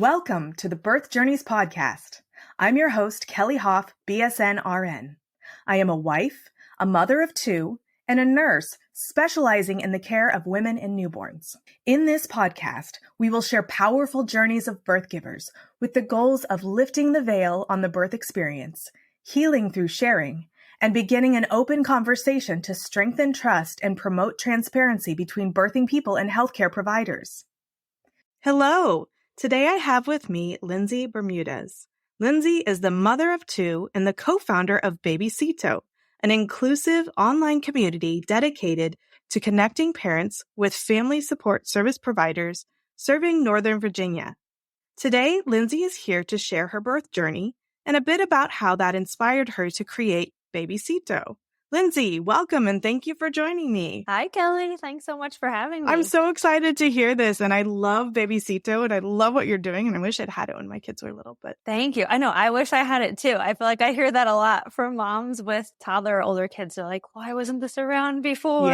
Welcome to the Birth Journeys podcast. I'm your host, Kelly Hoff, BSN RN. I am a wife, a mother of two, and a nurse specializing in the care of women and newborns. In this podcast, we will share powerful journeys of birth givers with the goals of lifting the veil on the birth experience, healing through sharing, and beginning an open conversation to strengthen trust and promote transparency between birthing people and healthcare providers. Hello. Today I have with me Lindsay Bermudez. Lindsay is the mother of two and the co-founder of Babycito, an inclusive online community dedicated to connecting parents with family support service providers serving Northern Virginia. Today, Lindsay is here to share her birth journey and a bit about how that inspired her to create Babycito. Lindsay, welcome and thank you for joining me. Hi, Kelly. Thanks so much for having me. I'm so excited to hear this, and I love Babycito, and I love what you're doing, and I wish I'd had it when my kids were little. But thank you. I know. I wish I had it too. I feel like I hear that a lot from moms with toddler or older kids. They're like, why wasn't this around before?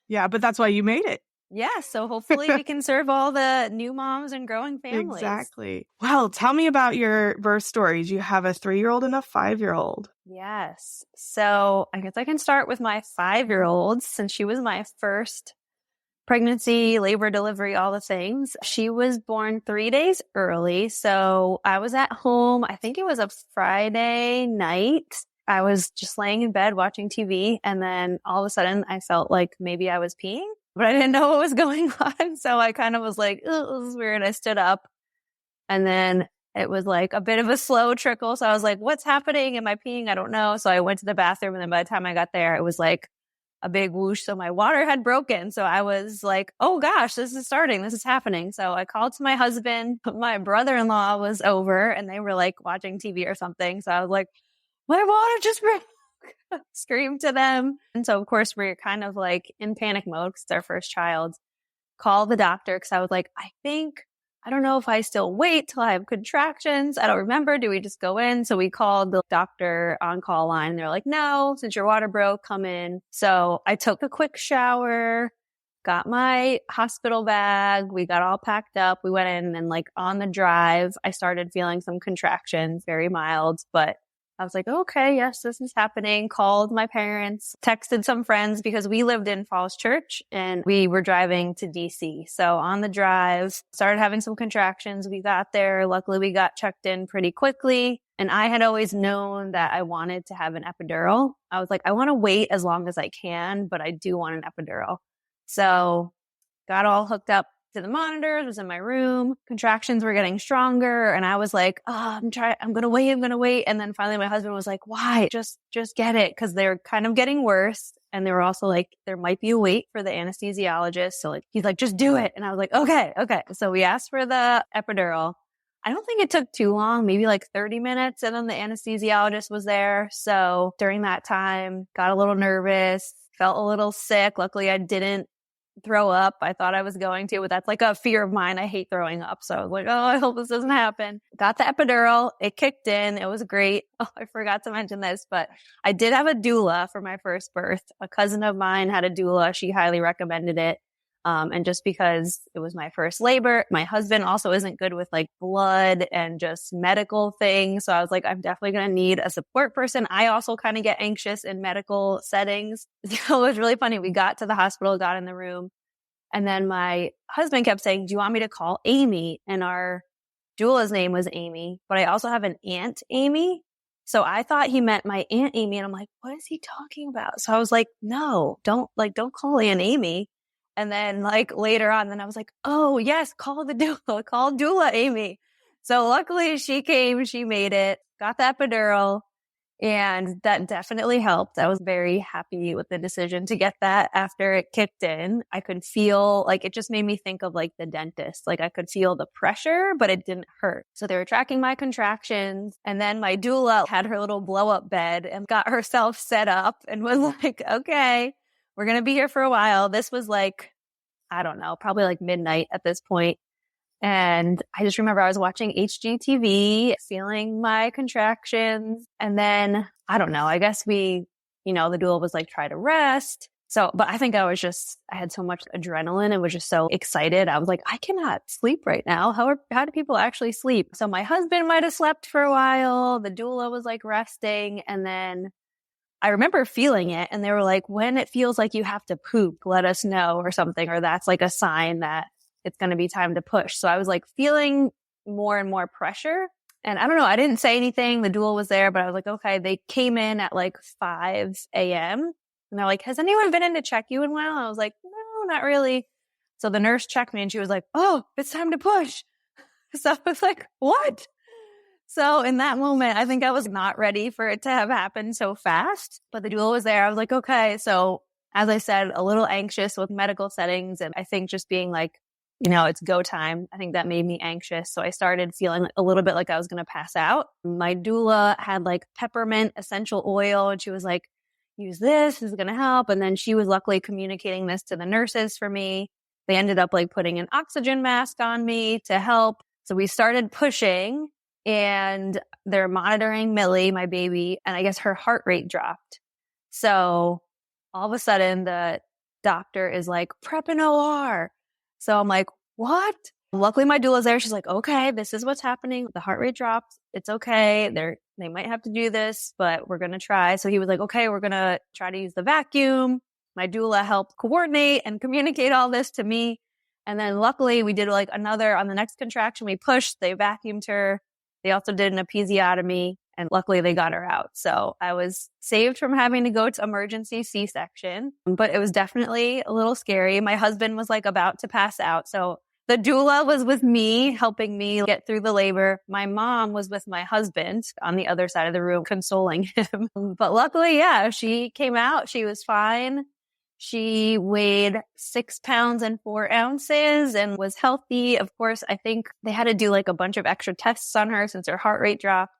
Yeah, but that's why you made it. Yeah, so hopefully we can serve all the new moms and growing families. Exactly. Well, tell me about your birth stories. You have a 3-year-old and a 5-year-old. Yes. So I guess I can start with my 5-year-old since she was my first pregnancy, labor, delivery, all the things. She was born 3 days early. So I was at home. I think it was a Friday night. I was just laying in bed watching TV. And then all of a sudden I felt like maybe I was peeing, but I didn't know what was going on. So I kind of was like, oh, this is weird. I stood up and then it was like a bit of a slow trickle. So I was like, what's happening? Am I peeing? I don't know. So I went to the bathroom and then by the time I got there, it was like a big whoosh. So my water had broken. So I was like, oh gosh, this is starting. This is happening. So I called to my husband. My brother-in-law was over and they were like watching TV or something. So I was like, my water just broke. Screamed to them. And so of course we're kind of like in panic mode because it's our first child. Call the doctor because I was like, I don't know if I still wait till I have contractions. I don't remember. Do we just go in? So we called the doctor on call line and they're like, no, since your water broke, come in. So I took a quick shower, got my hospital bag. We got all packed up. We went in and like on the drive, I started feeling some contractions, very mild, but I was like, okay, yes, this is happening. Called my parents, texted some friends because we lived in Falls Church and we were driving to DC. So on the drive, started having some contractions. We got there. Luckily, we got checked in pretty quickly. And I had always known that I wanted to have an epidural. I was like, I want to wait as long as I can, but I do want an epidural. So got all hooked up to the monitors, was in my room. Contractions were getting stronger. And I was like, I'm going to wait. And then finally my husband was like, why? Just get it. Cause they're kind of getting worse. And they were also like, there might be a wait for the anesthesiologist. So like, he's like, just do it. And I was like, okay. So we asked for the epidural. I don't think it took too long, maybe like 30 minutes. And then the anesthesiologist was there. So during that time, got a little nervous, felt a little sick. Luckily I didn't throw up. I thought I was going to, but that's like a fear of mine. I hate throwing up. So I was like, oh, I hope this doesn't happen. Got the epidural. It kicked in. It was great. Oh, I forgot to mention this, but I did have a doula for my first birth. A cousin of mine had a doula. She highly recommended it. And just because it was my first labor, my husband also isn't good with like blood and just medical things. So I was like, I'm definitely going to need a support person. I also kind of get anxious in medical settings. So it was really funny. We got to the hospital, got in the room, and then my husband kept saying, do you want me to call Amy? And our doula's name was Amy, but I also have an aunt Amy. So I thought he meant my aunt Amy. And I'm like, what is he talking about? So I was like, no, don't call Aunt Amy. And then like later on, then I was like, oh yes, call the doula, call doula Amy. So luckily she came, she made it, got the epidural, and that definitely helped. I was very happy with the decision to get that after it kicked in. I could feel like it just made me think of like the dentist. Like I could feel the pressure, but it didn't hurt. So they were tracking my contractions. And then my doula had her little blow up bed and got herself set up and was like, okay, we're going to be here for a while. This was like, I don't know, probably like midnight at this point. And I just remember I was watching HGTV, feeling my contractions. And then, I don't know, I guess the doula was like, try to rest. So, but I think I had so much adrenaline and was just so excited. I was like, I cannot sleep right now. How do people actually sleep? So my husband might have slept for a while. The doula was like resting. And then I remember feeling it. And they were like, when it feels like you have to poop, let us know or something. Or that's like a sign that it's going to be time to push. So I was like feeling more and more pressure. And I don't know, I didn't say anything. The doula was there, but I was like, okay. They came in at like 5 a.m. And they're like, has anyone been in to check you in a while? I was like, no, not really. So the nurse checked me and she was like, oh, it's time to push. So I was like, what? So in that moment, I think I was not ready for it to have happened so fast, but the doula was there. I was like, okay. So as I said, a little anxious with medical settings. And I think just being like, it's go time. I think that made me anxious. So I started feeling a little bit like I was going to pass out. My doula had like peppermint essential oil and she was like, use this is going to help. And then she was luckily communicating this to the nurses for me. They ended up like putting an oxygen mask on me to help. So we started pushing and they're monitoring Millie, my baby, and I guess her heart rate dropped. So all of a sudden the doctor is like, prep an OR. So I'm like, what? Luckily my doula's there. She's like, okay, this is what's happening. The heart rate dropped. It's okay. They might have to do this, but we're going to try. So he was like, okay, we're going to try to use the vacuum. My doula helped coordinate and communicate all this to me. And then luckily we did like another on the next contraction. We pushed, they vacuumed her. They also did an episiotomy and luckily they got her out. So I was saved from having to go to emergency C-section, but it was definitely a little scary. My husband was like about to pass out. So the doula was with me, helping me get through the labor. My mom was with my husband on the other side of the room, consoling him. But luckily, yeah, she came out. She was fine. She weighed 6 pounds and 4 ounces and was healthy. Of course, I think they had to do like a bunch of extra tests on her since her heart rate dropped.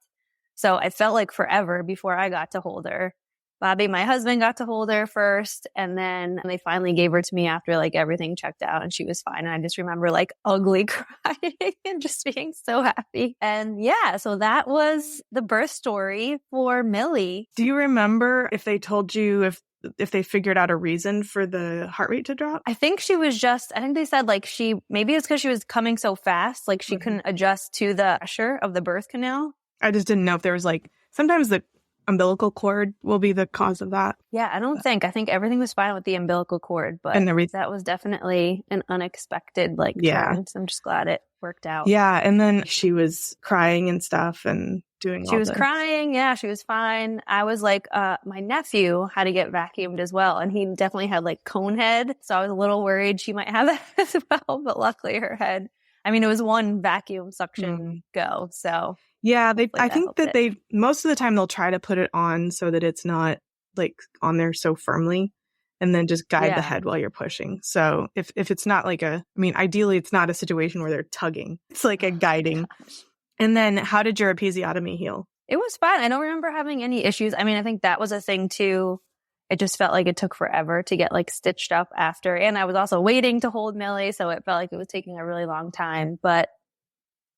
So it felt like forever before I got to hold her. Bobby, my husband, got to hold her first, and then they finally gave her to me after like everything checked out and she was fine. And I just remember like ugly crying and just being so happy. And yeah, so that was the birth story for Millie. Do you remember if they told you if they figured out a reason for the heart rate to drop? I think I think they said like maybe it's because she was coming so fast, like she couldn't adjust to the pressure of the birth canal. I just didn't know if there was like, sometimes the umbilical cord will be the cause of that. Yeah, I think everything was fine with the umbilical cord, but that was definitely an unexpected turn. So I'm just glad it worked out. Yeah, and then she was crying and stuff and doing She was crying. Yeah, she was fine. I was like, my nephew had to get vacuumed as well. And he definitely had like cone head. So I was a little worried she might have that as well. But luckily her head, it was one vacuum suction go. So yeah, I think that most of the time they'll try to put it on so that it's not like on there so firmly and then just guide the head while you're pushing. So if it's not like ideally it's not a situation where they're tugging. It's like a guiding. And then how did your episiotomy heal? It was fine. I don't remember having any issues. I think that was a thing too. It just felt like it took forever to get like stitched up after. And I was also waiting to hold Millie. So it felt like it was taking a really long time, but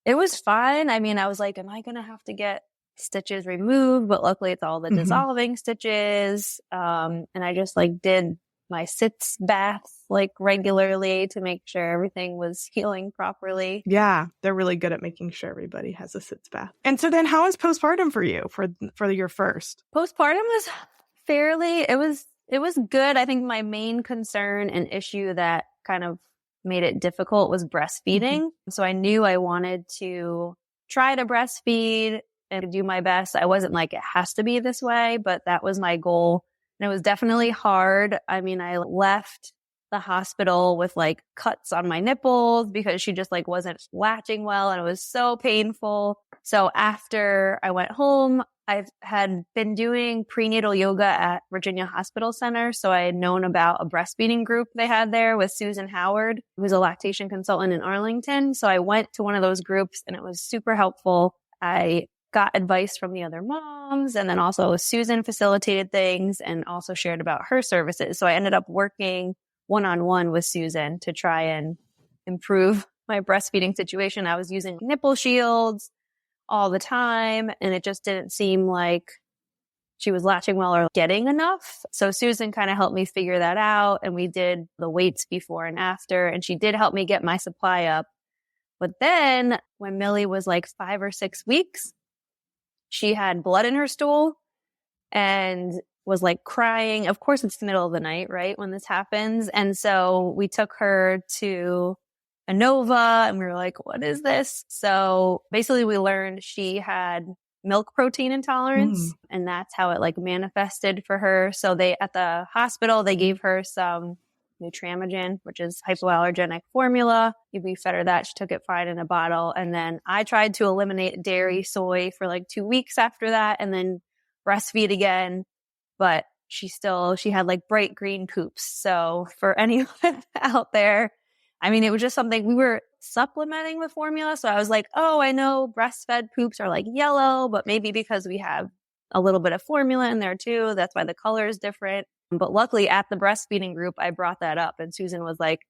it was fine. I was like, am I going to have to get stitches removed? But luckily it's all the dissolving stitches. And I just like did my sitz baths like regularly to make sure everything was healing properly. Yeah, they're really good at making sure everybody has a sitz bath. And so then how was postpartum for you for your first? Postpartum was it was good. I think my main concern and issue that kind of made it difficult was breastfeeding. So I knew I wanted to try to breastfeed and do my best. I wasn't like, it has to be this way, but that was my goal. And it was definitely hard. I left the hospital with like cuts on my nipples because she just like wasn't latching well and it was so painful. So after I went home, I had been doing prenatal yoga at Virginia Hospital Center. So I had known about a breastfeeding group they had there with Susan Howard, who's a lactation consultant in Arlington. So I went to one of those groups and it was super helpful. I got advice from the other moms, and then also Susan facilitated things and also shared about her services. So I ended up working one-on-one with Susan to try and improve my breastfeeding situation. I was using nipple shields all the time, and it just didn't seem like she was latching well or getting enough. So Susan kind of helped me figure that out. And we did the weights before and after. And she did help me get my supply up. But then when Millie was like 5 or 6 weeks, she had blood in her stool and was like crying. Of course, it's the middle of the night, right, when this happens. And so we took her to ANOVA and we were like, what is this? So basically we learned she had milk protein intolerance and that's how it like manifested for her. So at the hospital, they gave her some Nutramigen, which is hypoallergenic formula. We fed her that. She took it fine in a bottle. And then I tried to eliminate dairy, soy for like 2 weeks after that and then breastfeed again. But she had like bright green poops. So for anyone out there, I mean, it was just something we were supplementing with formula. So I was like, oh, I know breastfed poops are like yellow, but maybe because we have a little bit of formula in there too, that's why the color is different. But luckily at the breastfeeding group, I brought that up and Susan was like,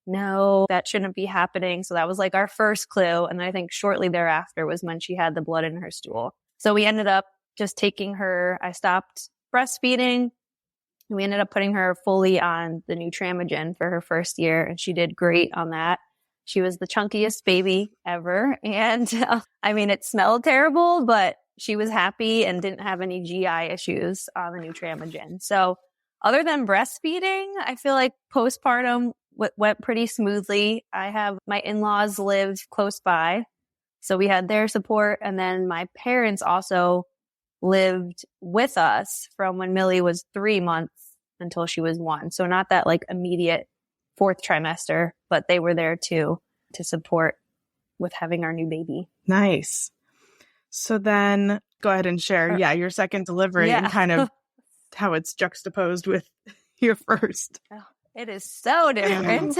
no, that shouldn't be happening. So that was like our first clue. And I think shortly thereafter was when she had the blood in her stool. So we ended up just taking her, I stopped breastfeeding. We ended up putting her fully on the Nutramigen for her first year, and she did great on that. She was the chunkiest baby ever. And I mean, it smelled terrible, but she was happy and didn't have any GI issues on the Nutramigen. So other than breastfeeding, I feel like postpartum went pretty smoothly. My in-laws lived close by, so we had their support. And then my parents also lived with us from when Millie was 3 months until she was 1. So not that like immediate 4th trimester, but they were there too to support with having our new baby. Nice. So then go ahead and share, your second delivery and kind of how it's juxtaposed with your first. Oh, it is so different.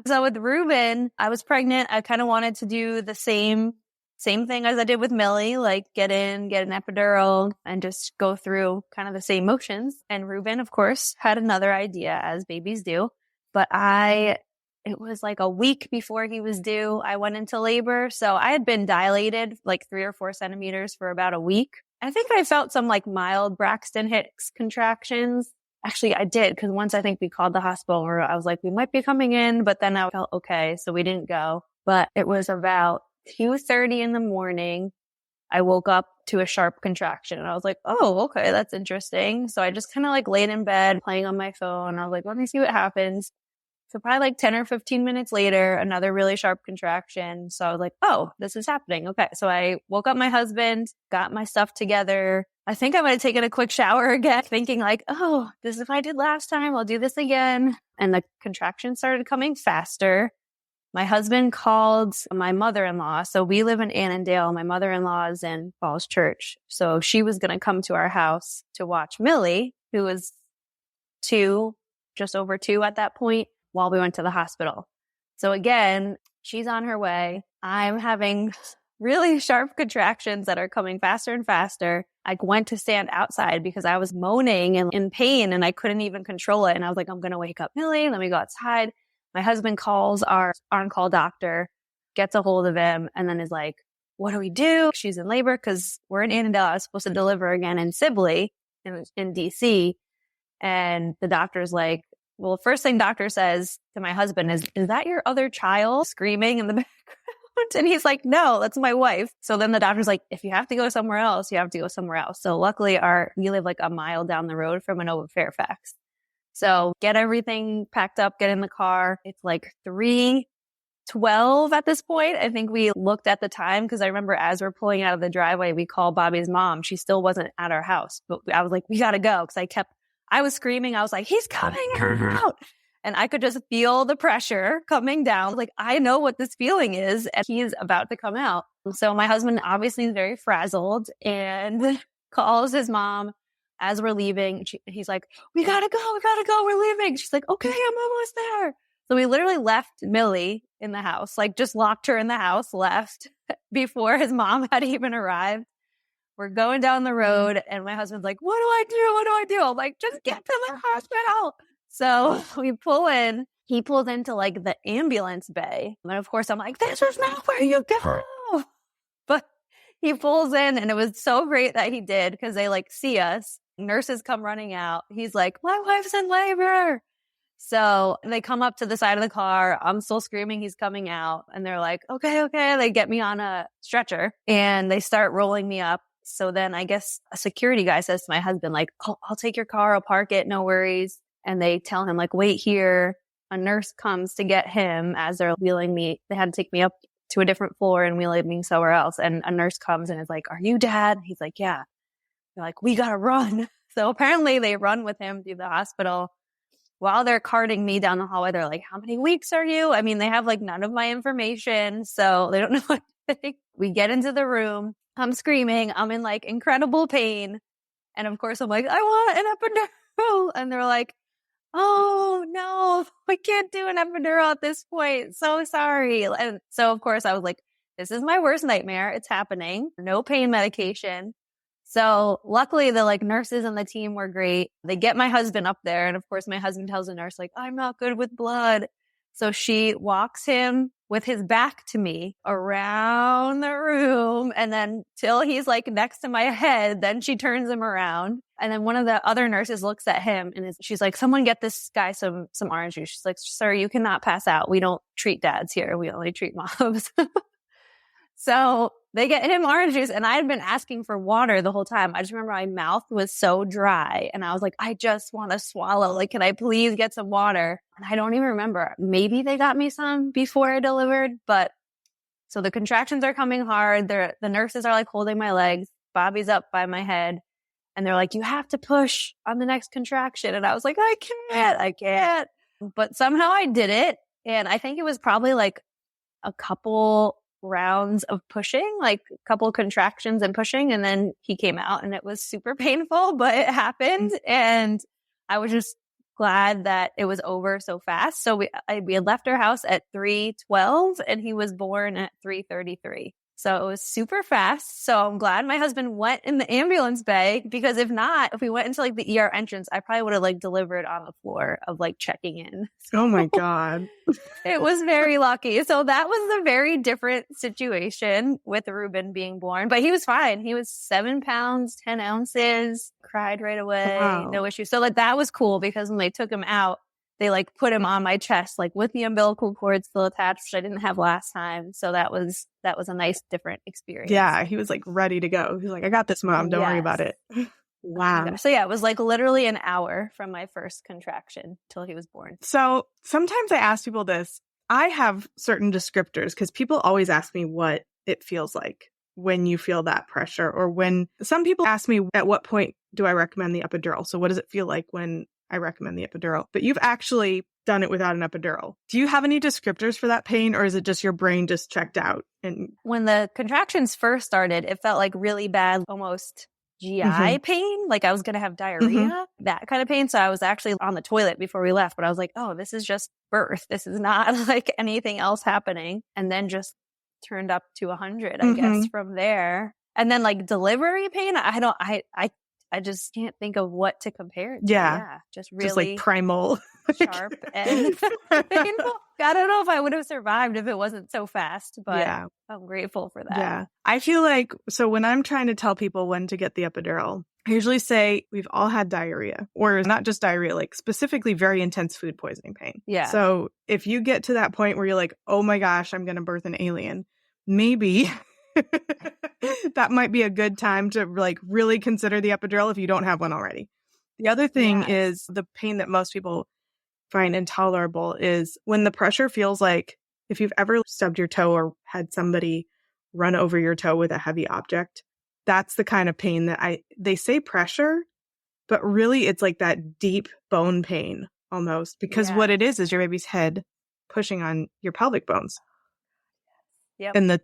So with Ruben, I was pregnant. I kind of wanted to do the same thing as I did with Millie, like get an epidural and just go through kind of the same motions. And Ruben, of course, had another idea, as babies do. But it was like a week before he was due, I went into labor. So I had been dilated like 3 or 4 centimeters for about a week. I think I felt some like mild Braxton Hicks contractions. Actually, I did, because once I think we called the hospital where I was like, we might be coming in, but then I felt okay. So we didn't go. But it was about 2:30 in the morning. I woke up to a sharp contraction and I was like, oh, okay, that's interesting. So I just kind of like laid in bed playing on my phone. I was like, let me see what happens. So probably like 10 or 15 minutes later, another really sharp contraction. So I was like, oh, this is happening. Okay. So I woke up my husband, got my stuff together. I think I might have taken a quick shower again, thinking like, oh, this is what I did last time. I'll do this again. And the contraction started coming faster. My husband called my mother-in-law. So we live in Annandale. My mother-in-law is in Falls Church. So she was going to come to our house to watch Millie, who was 2, just over 2 at that point, while we went to the hospital. So again, she's on her way. I'm having really sharp contractions that are coming faster and faster. I went to stand outside because I was moaning and in pain and I couldn't even control it. And I was like, I'm going to wake up Millie. Let me go outside. My husband calls our on-call doctor, gets a hold of him, and then is like, what do we do? She's in labor because we're in Annandale. I was supposed to deliver again in Sibley in DC. And the doctor's like, well, first thing doctor says to my husband is that your other child screaming in the background? And he's like, no, that's my wife. So then the doctor's like, if you have to go somewhere else, you have to go somewhere else. So luckily we live like a mile down the road from ANOVA Fairfax. So get everything packed up, get in the car. It's like 3:12 at this point. I think we looked at the time because I remember as we're pulling out of the driveway, we called Bobby's mom. She still wasn't at our house, but I was like, we got to go because I was screaming. I was like, he's coming out. And I could just feel the pressure coming down. Like, I know what this feeling is and he's about to come out. So my husband obviously is very frazzled and calls his mom as we're leaving. He's like, we gotta go. We're leaving. She's like, okay, I'm almost there. So we literally left Millie in the house, like just locked her in the house, left before his mom had even arrived. We're going down the road and my husband's like, what do I do? What do I do? I'm like, just get to the hospital. So we pull in. He pulls into like the ambulance bay. And of course I'm like, this is not where you go. But he pulls in, and it was so great that he did because they like see us. Nurses come running out. He's like, my wife's in labor. So they come up to the side of the car. I'm still screaming. He's coming out. And they're like, okay. They get me on a stretcher and they start rolling me up. So then I guess a security guy says to my husband, like, oh, I'll take your car. I'll park it. No worries. And they tell him, like, wait here. A nurse comes to get him as they're wheeling me. They had to take me up to a different floor and wheeling me somewhere else. And a nurse comes and is like, are you Dad? He's like, yeah. They're like, we got to run. So apparently they run with him through the hospital. While they're carting me down the hallway, they're like, how many weeks are you? I mean, they have like none of my information, so they don't know what to think. We get into the room. I'm screaming. I'm in like incredible pain. And of course, I'm like, I want an epidural. And they're like, oh, no, we can't do an epidural at this point. So sorry. And so, of course, I was like, this is my worst nightmare. It's happening. No pain medication. So luckily the like nurses and the team were great. They get my husband up there. And of course my husband tells the nurse like, I'm not good with blood. So she walks him with his back to me around the room. And then till he's like next to my head, then she turns him around. And then one of the other nurses looks at him and she's like, someone get this guy some orange juice. She's like, sir, you cannot pass out. We don't treat dads here. We only treat moms. So they get him orange juice, and I had been asking for water the whole time. I just remember my mouth was so dry, and I was like, I just want to swallow. Like, can I please get some water? And I don't even remember. Maybe they got me some before I delivered, but so the contractions are coming hard. The nurses are like holding my legs. Bobby's up by my head, and they're like, you have to push on the next contraction. And I was like, I can't. But somehow I did it, and I think it was probably like a couple rounds of pushing, like a couple contractions and pushing, and then he came out, and it was super painful, but it happened. And I was just glad that it was over so fast. So we had left our house at 3:12 and he was born at 3:33. So it was super fast. So I'm glad my husband went in the ambulance bay, because if not, if we went into like the ER entrance, I probably would have like delivered on the floor of like checking in. Oh my God. It was very lucky. So that was a very different situation with Ruben being born, but he was fine. He was 7 pounds, 10 ounces, cried right away. Wow. No issue. So like that was cool, because when they took him out, they like put him on my chest, like with the umbilical cord still attached, which I didn't have last time. So that was a nice different experience. Yeah. He was like ready to go. He's like, I got this, Mom. Don't worry about it. Wow. So yeah, it was like literally an hour from my first contraction till he was born. So sometimes I ask people this. I have certain descriptors because people always ask me what it feels like when you feel that pressure, or when some people ask me at what point do I recommend the epidural? So what does it feel like when I recommend the epidural? But you've actually done it without an epidural. Do you have any descriptors for that pain, or is it just your brain just checked out? And when the contractions first started, it felt like really bad, almost GI pain, like I was going to have diarrhea, that kind of pain. So I was actually on the toilet before we left, but I was like, oh, this is just birth. This is not like anything else happening. And then just turned up to 100, I guess, from there. And then like delivery pain, I just can't think of what to compare it to. Yeah. Just really like primal. Sharp and painful. I don't know if I would have survived if it wasn't so fast, but yeah. I'm grateful for that. Yeah. I feel like, so when I'm trying to tell people when to get the epidural, I usually say we've all had diarrhea, or not just diarrhea, like specifically very intense food poisoning pain. Yeah. So if you get to that point where you're like, oh my gosh, I'm going to birth an alien, maybe that might be a good time to like really consider the epidural if you don't have one already. The other thing is the pain that most people find intolerable is when the pressure feels like, if you've ever stubbed your toe or had somebody run over your toe with a heavy object, that's the kind of pain that they say pressure, but really it's like that deep bone pain almost, because what it is your baby's head pushing on your pelvic bones and the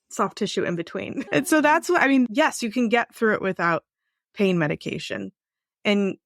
soft tissue in between. And so that's what, I mean, yes, you can get through it without pain medication. And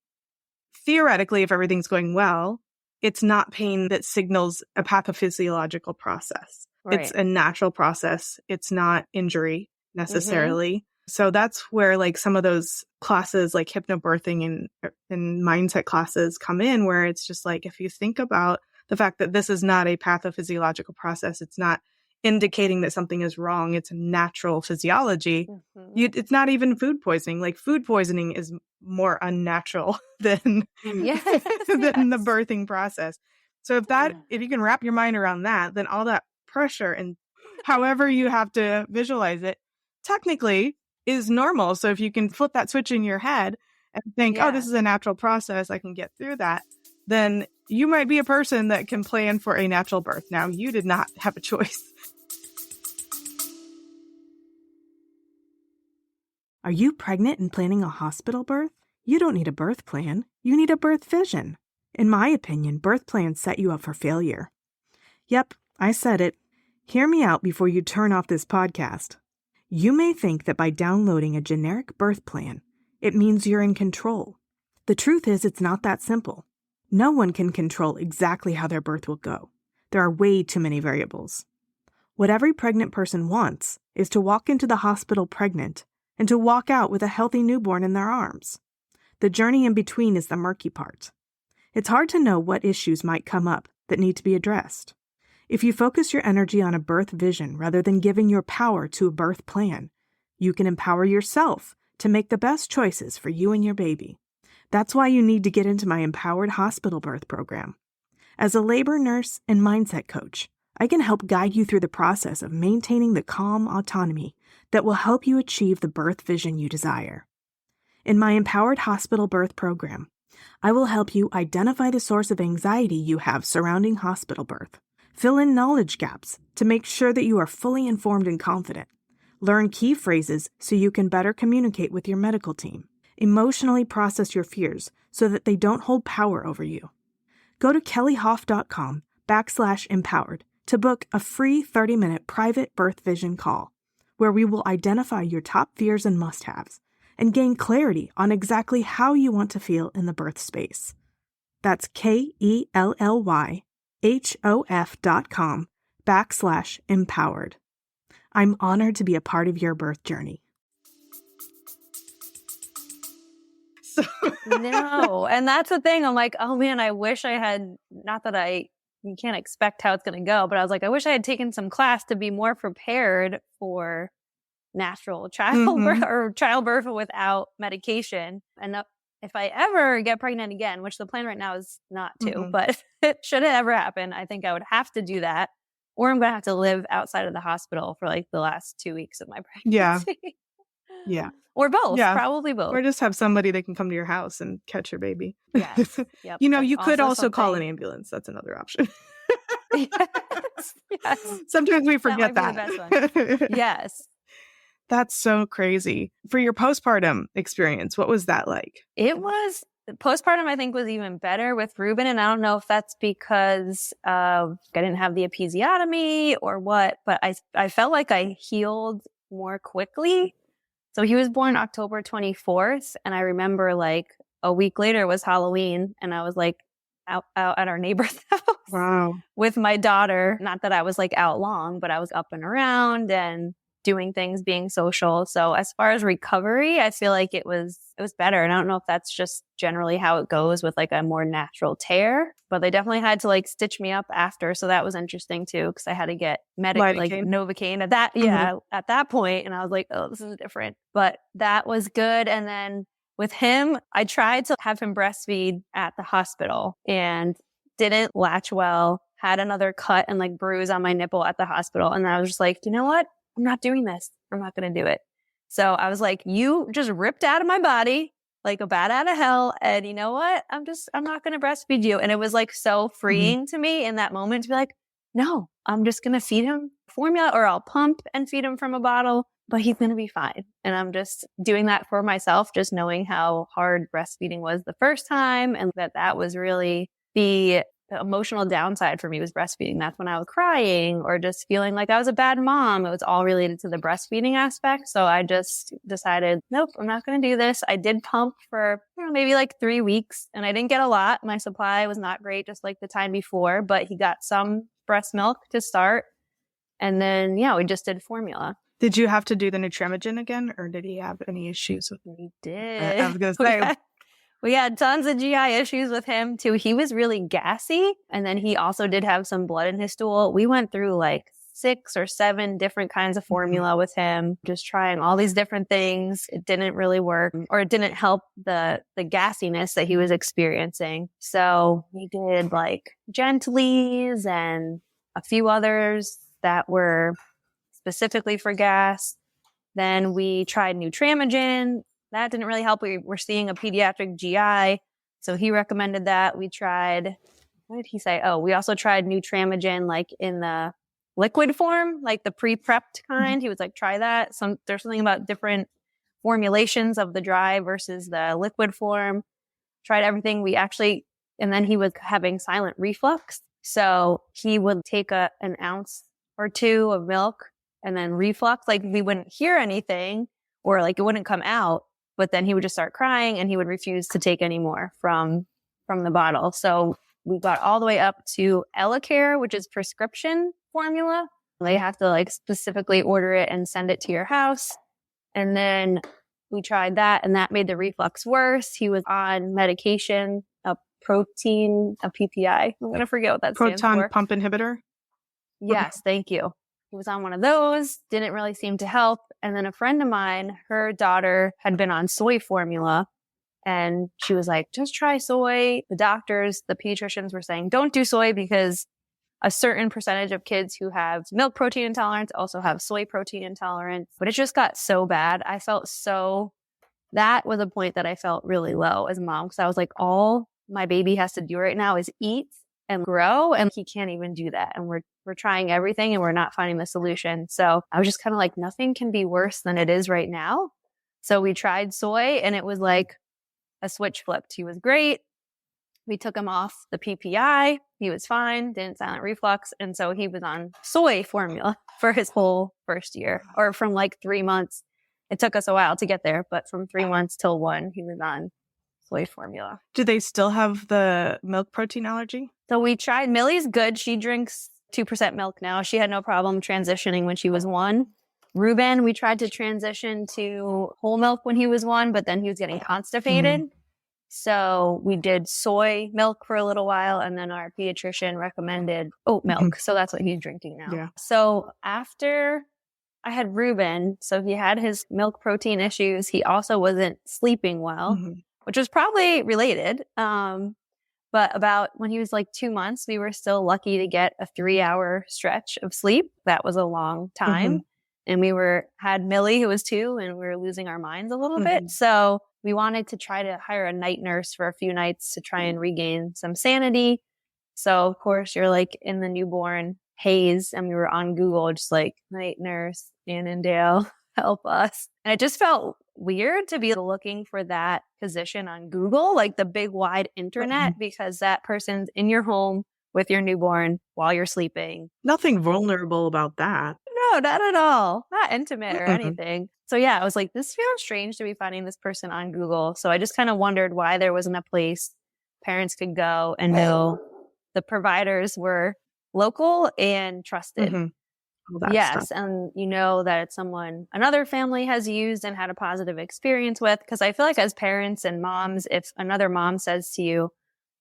theoretically, if everything's going well, it's not pain that signals a pathophysiological process. Right. It's a natural process. It's not injury necessarily. So that's where like some of those classes like hypnobirthing and mindset classes come in, where it's just like, if you think about the fact that this is not a pathophysiological process, it's not indicating that something is wrong. It's natural physiology. It's not even food poisoning. Like food poisoning is more unnatural than, Yes, than the birthing process. So if you can wrap your mind around that, then all that pressure and however you have to visualize it technically is normal. So if you can flip that switch in your head and think, oh, this is a natural process, I can get through that, then you might be a person that can plan for a natural birth. Now, you did not have a choice. Are you pregnant and planning a hospital birth? You don't need a birth plan. You need a birth vision. In my opinion, birth plans set you up for failure. Yep, I said it. Hear me out before you turn off this podcast. You may think that by downloading a generic birth plan, it means you're in control. The truth is, it's not that simple. No one can control exactly how their birth will go. There are way too many variables. What every pregnant person wants is to walk into the hospital pregnant and to walk out with a healthy newborn in their arms. The journey in between is the murky part. It's hard to know what issues might come up that need to be addressed. If you focus your energy on a birth vision rather than giving your power to a birth plan, you can empower yourself to make the best choices for you and your baby. That's why you need to get into my Empowered Hospital Birth program. As a labor nurse and mindset coach, I can help guide you through the process of maintaining the calm autonomy that will help you achieve the birth vision you desire. In my Empowered Hospital Birth program, I will help you identify the source of anxiety you have surrounding hospital birth, fill in knowledge gaps to make sure that you are fully informed and confident, learn key phrases so you can better communicate with your medical team, emotionally process your fears so that they don't hold power over you. Go to kellyhoff.com/empowered to book a free 30-minute private birth vision call, where we will identify your top fears and must-haves and gain clarity on exactly how you want to feel in the birth space. That's KELLYHOF.com/empowered. I'm honored to be a part of your birth journey. No. And that's the thing. I'm like, oh man, I wish I had, not that you can't expect how it's going to go, but I was like, I wish I had taken some class to be more prepared for natural childbirth or childbirth without medication. And if I ever get pregnant again, which the plan right now is not to, but should it ever happen, I think I would have to do that. Or I'm going to have to live outside of the hospital for like the last 2 weeks of my pregnancy. Yeah. Or both. Yeah. Probably both. Or just have somebody that can come to your house and catch your baby. Yes. Yep. You could also call an ambulance. That's another option. Yes. Sometimes we forget that. Might be the best one. Yes. That's so crazy. For your postpartum experience, what was that like? Postpartum, I think, was even better with Ruben. And I don't know if that's because I didn't have the episiotomy or what, but I felt like I healed more quickly. So he was born October 24th. And I remember like a week later was Halloween. And I was like out at our neighbor's house. Wow. With my daughter. Not that I was like out long, but I was up and around and doing things, being social. So as far as recovery, I feel like it was better. And I don't know if that's just generally how it goes with like a more natural tear, but they definitely had to like stitch me up after. So that was interesting too, because I had to get like Novocaine at that, at that point. And I was like, oh, this is different, but that was good. And then with him, I tried to have him breastfeed at the hospital and didn't latch well, had another cut and like bruise on my nipple at the hospital. And I was just like, you know what? I'm not doing this. I'm not going to do it. So I was like, you just ripped out of my body like a bat out of hell. And you know what? I'm not going to breastfeed you. And it was like so freeing to me in that moment to be like, no, I'm just going to feed him formula, or I'll pump and feed him from a bottle, but he's going to be fine. And I'm just doing that for myself, just knowing how hard breastfeeding was the first time. And that was really the emotional downside for me was breastfeeding. That's when I was crying or just feeling like I was a bad mom. It was all related to the breastfeeding aspect. So I just decided, nope, I'm not going to do this. I did pump for maybe like 3 weeks and I didn't get a lot. My supply was not great, just like the time before, but he got some breast milk to start. And then, we just did formula. Did you have to do the Nutramigen again, or did he have any issues with it? We did. I was going to say. We had tons of GI issues with him too. He was really gassy. And then he also did have some blood in his stool. We went through like 6 or 7 different kinds of formula with him, just trying all these different things. It didn't really work, or it didn't help the gassiness that he was experiencing. So we did like Gentleys and a few others that were specifically for gas. Then we tried Nutramigen. That didn't really help. We were seeing a pediatric GI, so he recommended that. We tried, what did he say? Oh, we also tried Nutramigen like in the liquid form, like the pre-prepped kind. He was like, try that. There's something about different formulations of the dry versus the liquid form. Tried everything. And then he was having silent reflux. So he would take an ounce or 2 of milk and then reflux. Like we wouldn't hear anything or like it wouldn't come out, but then he would just start crying and he would refuse to take any more from the bottle. So we got all the way up to Elecare, which is prescription formula. They have to like specifically order it and send it to your house. And then we tried that and that made the reflux worse. He was on medication, a PPI. I'm going to forget what that stands for. Proton pump inhibitor? Yes, thank you. He was on one of those, didn't really seem to help. And then a friend of mine, her daughter had been on soy formula. And she was like, just try soy. The doctors, the pediatricians were saying, don't do soy because a certain percentage of kids who have milk protein intolerance also have soy protein intolerance. But it just got so bad. That was a point that I felt really low as a mom because I was like, all my baby has to do right now is eat and grow. And he can't even do that. And we're trying everything and we're not finding the solution. So I was just kind of like, nothing can be worse than it is right now. So we tried soy and it was like a switch flipped. He was great. We took him off the PPI. He was fine, didn't silent reflux. And so he was on soy formula for his whole first year, or from like 3 months. It took us a while to get there, but from 3 months till 1, he was on soy formula. Do they still have the milk protein allergy? So we tried. Millie's good. She drinks 2% milk now. She had no problem transitioning when she was 1. Ruben, we tried to transition to whole milk when he was 1, but then he was getting constipated. So we did soy milk for a little while, and then our pediatrician recommended oat milk. So that's what he's drinking now. Yeah. So after I had Ruben, so he had his milk protein issues. He also wasn't sleeping well, which was probably related. But about when he was like 2 months, we were still lucky to get a 3-hour stretch of sleep. That was a long time. And we had Millie, who was 2, and we were losing our minds a little bit. So we wanted to try to hire a night nurse for a few nights to try and regain some sanity. So of course you're like in the newborn haze, and we were on Google, just like night nurse, Annandale, help us. And it just felt weird to be looking for that position on Google, like the big wide internet, because that person's in your home with your newborn while you're sleeping. Nothing vulnerable about that. No, not at all. Not intimate or anything. So yeah, I was like, this feels strange to be finding this person on Google. So I just kind of wondered why there wasn't a place parents could go and know the providers were local and trusted. Yes. Stuff. And you know that it's someone another family has used and had a positive experience with. Because I feel like as parents and moms, if another mom says to you,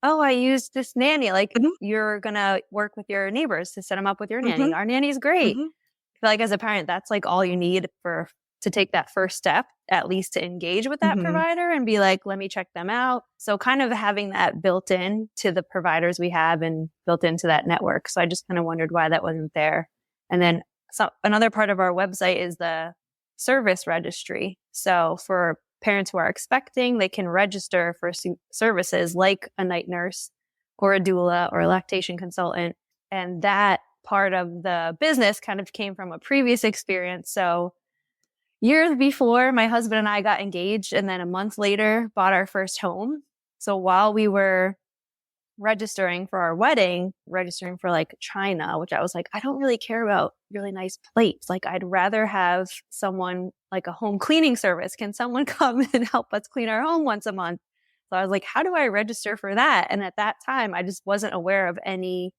oh, I used this nanny, like you're going to work with your neighbors to set them up with your nanny. Our nanny's great. I feel like as a parent, that's like all you need to take that first step, at least to engage with that provider and be like, let me check them out. So kind of having that built in to the providers we have and built into that network. So I just kind of wondered why that wasn't there. And then another part of our website is the service registry. So for parents who are expecting, they can register for services like a night nurse or a doula or a lactation consultant. And that part of the business kind of came from a previous experience. So years before, my husband and I got engaged, and then a month later bought our first home. So while we were registering for our wedding, registering for like China, which I was like, I don't really care about really nice plates. Like I'd rather have someone like a home cleaning service. Can someone come and help us clean our home once a month? So I was like, how do I register for that? And at that time, I just wasn't aware of any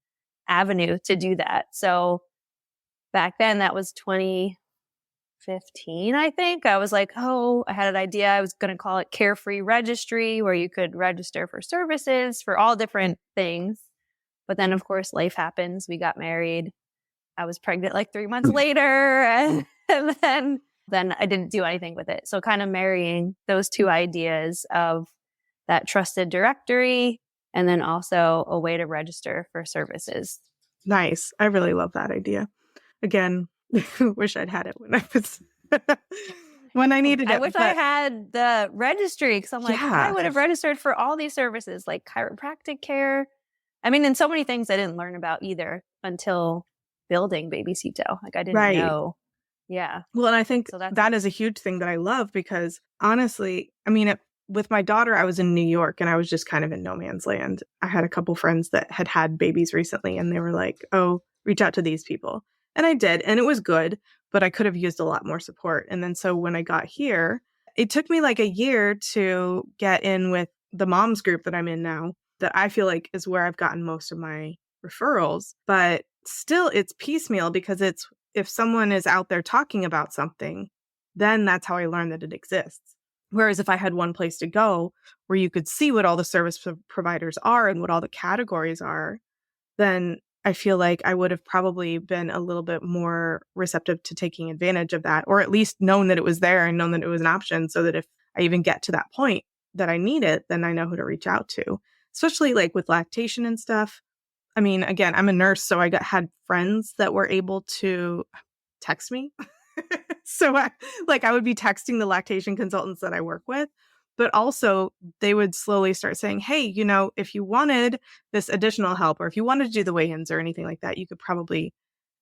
avenue to do that. So back then, that was 2015, I think. I was like, I had an idea. I was going to call it Carefree Registry, where you could register for services for all different things. But then, of course, life happens. We got married. I was pregnant like 3 months later. And then I didn't do anything with it. So kind of marrying those two ideas of that trusted directory and then also a way to register for services. Nice. I really love that idea. Again, wish I'd had it when I was when I needed it. I wish I had the registry because I'm like, I would have registered for all these services like chiropractic care. I mean, and so many things I didn't learn about either until building Babycito. Like I didn't know. Yeah. Well, and I think that is a huge thing that I love because honestly, I mean, with my daughter, I was in New York and I was just kind of in no man's land. I had a couple friends that had babies recently and they were like, oh, reach out to these people. And I did. And it was good, but I could have used a lot more support. And then so when I got here, it took me like a year to get in with the moms group that I'm in now, that I feel like is where I've gotten most of my referrals. But still, it's piecemeal because it's if someone is out there talking about something, then that's how I learned that it exists. Whereas if I had one place to go where you could see what all the service providers are and what all the categories are, then I feel like I would have probably been a little bit more receptive to taking advantage of that, or at least known that it was there and known that it was an option so that if I even get to that point that I need it, then I know who to reach out to, especially like with lactation and stuff. I mean, again, I'm a nurse, so I had friends that were able to text me. So I would be texting the lactation consultants that I work with, but also they would slowly start saying, hey, you know, if you wanted this additional help or if you wanted to do the weigh-ins or anything like that, you could probably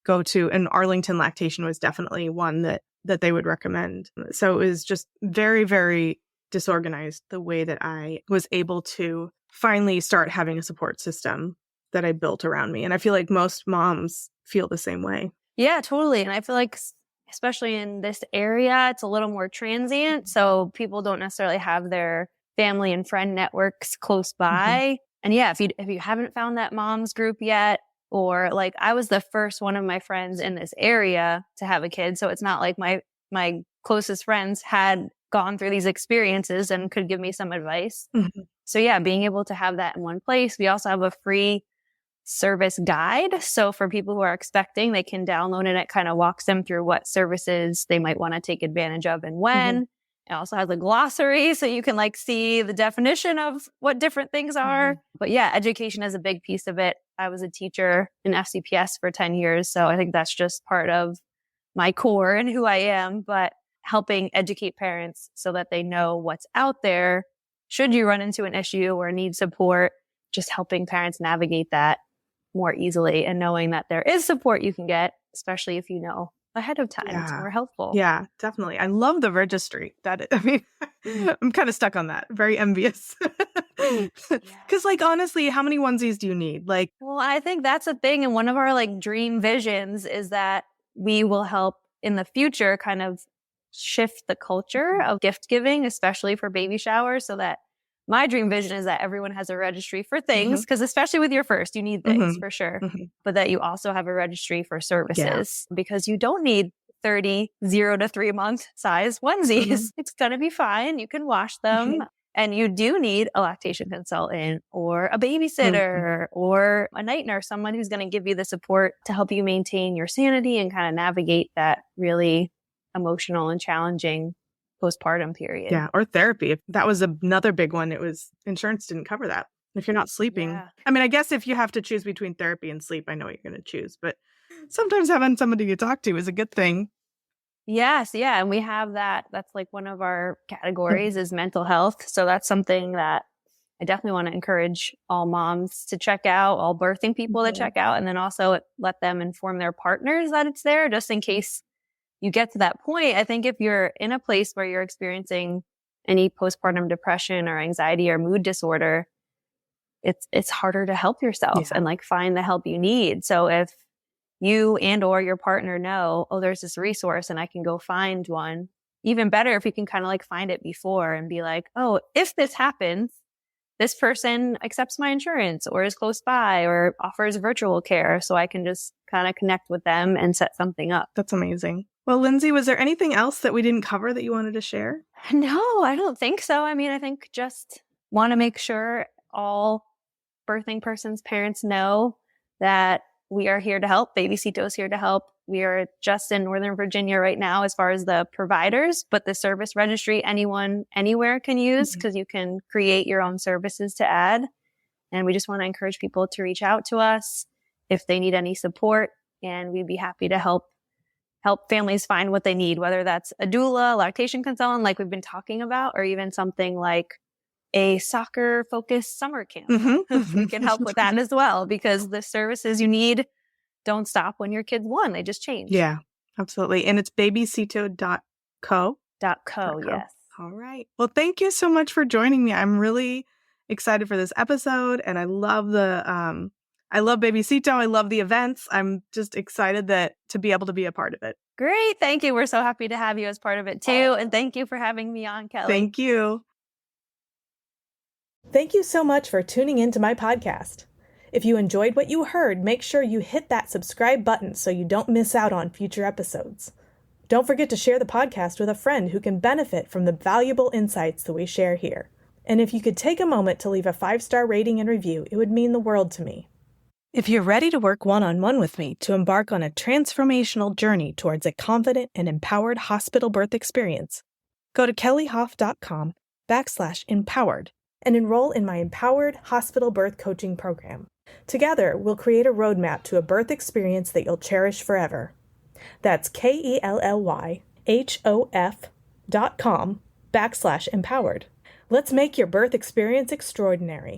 go to, and Arlington Lactation was definitely one that they would recommend. So it was just very, very disorganized the way that I was able to finally start having a support system that I built around me. And I feel like most moms feel the same way. Yeah, totally. And I feel like especially in this area, it's a little more transient. So people don't necessarily have their family and friend networks close by. And yeah, if you haven't found that moms group yet, or like I was the first one of my friends in this area to have a kid. So it's not like my closest friends had gone through these experiences and could give me some advice. So yeah, being able to have that in one place. We also have a free service guide. So for people who are expecting, they can download it. It kind of walks them through what services they might want to take advantage of and when. It also has a glossary so you can like see the definition of what different things are. But yeah, education is a big piece of it. I was a teacher in FCPS for 10 years. So I think that's just part of my core and who I am, but helping educate parents so that they know what's out there. Should you run into an issue or need support, just helping parents navigate that more easily and knowing that there is support you can get, especially if you know ahead of time. It's more helpful. Yeah, definitely. I love the registry. I'm kind of stuck on that. Very envious. Because like, honestly, how many onesies do you need? Like, well, I think that's a thing. And one of our like dream visions is that we will help in the future kind of shift the culture of gift giving, especially for baby showers, so that my dream vision is that everyone has a registry for things, because especially with your first, you need things for sure, but that you also have a registry for services because you don't need 30 0 to 3 month size onesies. It's going to be fine. You can wash them. And you do need a lactation consultant or a babysitter or a night nurse, someone who's going to give you the support to help you maintain your sanity and kind of navigate that really emotional and challenging postpartum period. Yeah. Or therapy. If that was another big one. It was insurance didn't cover that. If you're not sleeping. Yeah. I mean, I guess if you have to choose between therapy and sleep, I know what you're going to choose, but sometimes having somebody to talk to is a good thing. Yes. Yeah. And we have that. That's like one of our categories is mental health. So that's something that I definitely want to encourage all moms to check out, all birthing people to check out, and then also let them inform their partners that it's there just in case you get to that point. I think if you're in a place where you're experiencing any postpartum depression or anxiety or mood disorder, it's harder to help yourself and like find the help you need. So if you and or your partner know, oh, there's this resource and I can go find one, even better if you can kind of like find it before and be like, oh, if this happens, this person accepts my insurance or is close by or offers virtual care. So I can just kind of connect with them and set something up. That's amazing. Well, Lindsay, was there anything else that we didn't cover that you wanted to share? No, I don't think so. I mean, I think just want to make sure all birthing person's parents know that we are here to help. Babycito is here to help. We are just in Northern Virginia right now as far as the providers, but the service registry, anyone, anywhere can use because you can create your own services to add. And we just want to encourage people to reach out to us if they need any support, and we'd be happy to help families find what they need, whether that's a doula, lactation consultant, like we've been talking about, or even something like a soccer-focused summer camp. We can help with that as well, because the services you need don't stop when your kid's one. They just change. Yeah, absolutely. And it's babycito.co. .co, yes. All right. Well, thank you so much for joining me. I'm really excited for this episode, and I love Babycito. I love the events. I'm just excited to be able to be a part of it. Great. Thank you. We're so happy to have you as part of it too. And thank you for having me on, Kelly. Thank you. Thank you so much for tuning into my podcast. If you enjoyed what you heard, make sure you hit that subscribe button so you don't miss out on future episodes. Don't forget to share the podcast with a friend who can benefit from the valuable insights that we share here. And if you could take a moment to leave a 5-star rating and review, it would mean the world to me. If you're ready to work one-on-one with me to embark on a transformational journey towards a confident and empowered hospital birth experience, go to kellyhoff.com/empowered and enroll in my Empowered Hospital Birth Coaching Program. Together, we'll create a roadmap to a birth experience that you'll cherish forever. That's KELLYHOF.com/empowered. Let's make your birth experience extraordinary.